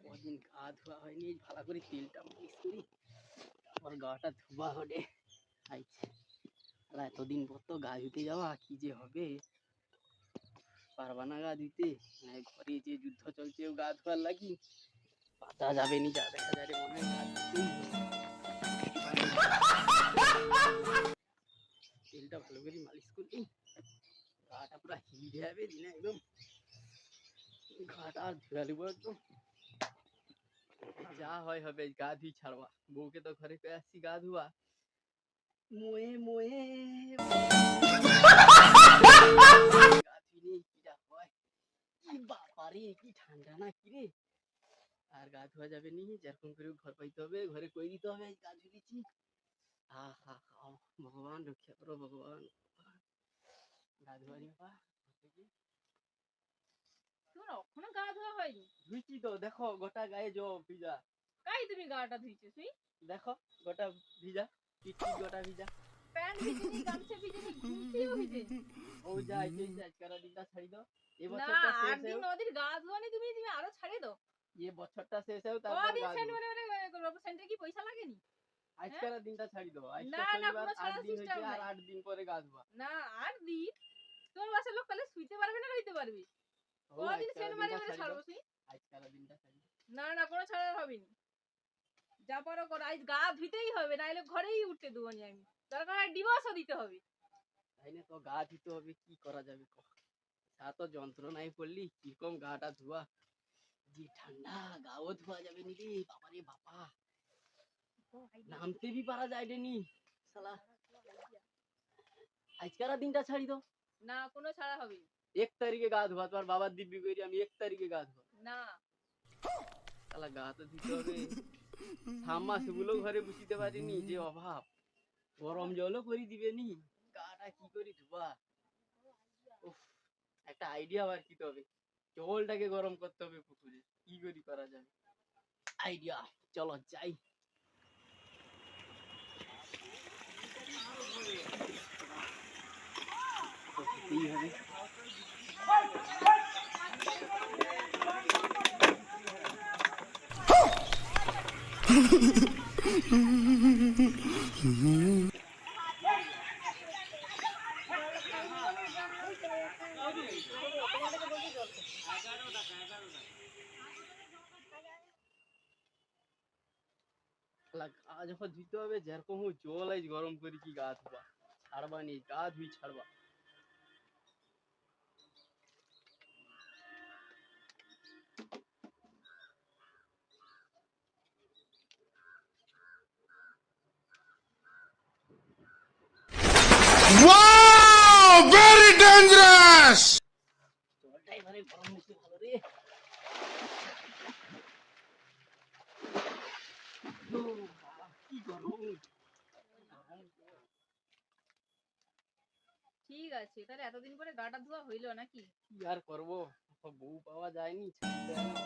কদিন গা ধোয়া হয়নি, ভালো করে তেলটা মালিশ করি, তারপর গাটা ধোয়া হলে আইছে। এতদিন পর তো গা ধুতে যাওয়া, কি যে হবে, পারবা না গা ধুতে। ঘরে যে যুদ্ধ চলছে গা ধোয়ার লাগি, বাঁচা যাবে নি, যা দেখা যায় মনে হয় গা ধুতেই তেলটা ভালো করে মালিশ করলি গাটা পুরা হিট যাবে দিনে, একদম গাটা আর ধুয়া দেবো একদম। যা হয় হবে, গা ধুই ছাড়বা। বউকে তো ঘরে পেয়ে আসছি গা ধোয়া, মোয়ে মোয়ে গা ধুইনি কিটা হয়। কি বাবারে, কি ঠান্ডা না কি রে, আর গা ধোয়া যাবে নি, যেরকম করে ঘর পাইতে হবে, ঘরে কই দিতে হবে। গা ধুয়ে দিচ্ছি, হা হা হা, ভগবান রক্ষা করো ভগবান। গা ধোয়া নি বাবা, তোমার এখনো গা ধোয়া হয়নি? ধুইছি তো, দেখো গোটা গায়ে জল ভিজা। কাই তুমি গাটা ধুইছো তুই? দেখো গোটা ভিজা, পিঠি গোটা ভিজা, প্যান্ট ভিজেনি, গামছা ভিজেনি, ঘুমটিও ভিজেনি। ও যা আইছে আজকাল দিনটা ছাড়ি দাও। এই না, বছরটা 8 শেষ দিন হোক, 9 দিন গা ধোয়ানি তুমি, তুমি আরো ছাড়িয়ে দাও। এই বছরটা শেষ হোক, তারপর কদিন গা সেন্ট ধুবো। মানে সেন্টে কি পয়সা লাগেনি? হ্যাঁ? আজকাল দিনটা ছাড়ি দাও, আজকে না না, শনিবার কোনো 8 ছাড়ার দিন সিস্টেম হইছে, আর নাই। 8 দিন পরে গা ধোয়া। না, 8 দিন তোমার বাসার লোক তাহলে শুইতে পারবে না, রইতে পারবে? ও কদিন আজকাল সেন্ট মারি দিনটা মারি ছাড়ি দাও, ছাড়বো তুই? আজকাল দিনটা ছাড়ি দাও। না না, কোনো ছাড়ার হবে না। যা পারো করো, আজ গা ধুইতেই হবে, নাইলে ঘরেই উঠতে দেবো নি আমি। দরকার হয় ডিভোর্সও দিতে হবে। তাই না, তো গা ধুতে হবে, কি করা যাবে কহ। তা তো যন্ত্রণায় পড়লি, কি কম গাটা ধোয়া, যে ঠান্ডা, গাও ধোয়া যাবে নি রে বাবারে বাবা, নামতে भी পারা যায় নি শালা। আজকাল দিনটা ছাড়ি দাও, না, কোনো ছাড়া হবে না। 1 তারিখে গা ধোয়া, তোমার বাবার দিব্যি করি আমি 1 তারিখে গা ধোয়া। না, শালা গা তো ধুতে হবে, মাসগুলো ঘরে বসিতে পারিনি, যে অভাব, গরম জলও করে দিবে নি, গাটা কি করে ধোয়া। উফ, একটা আইডিয়া বার করতে হবে, জলটাকে গরম করতে হবে পুকুরে, কি করি করা যাবে আইডিয়া। চলো যাই। তো ধুতেই হবে। গা যখন ধুইতে হবে, যেরকম হোক জল আইজ গরম করি কি গা ধোয়া, ছাড়বা নি, গা ধুই ছাড়বা। Wow! Very dangerous! জলটাই মানে গরম বেশি ভালো রে। ও বাবা, কি গরম। ঠিক আছে, তাহলে এতদিন পরে গাটা ধোয়া হইলো নাকি? কি আর করবো, বউ পাওয়া যায়নি, ছাড়তে হয় না।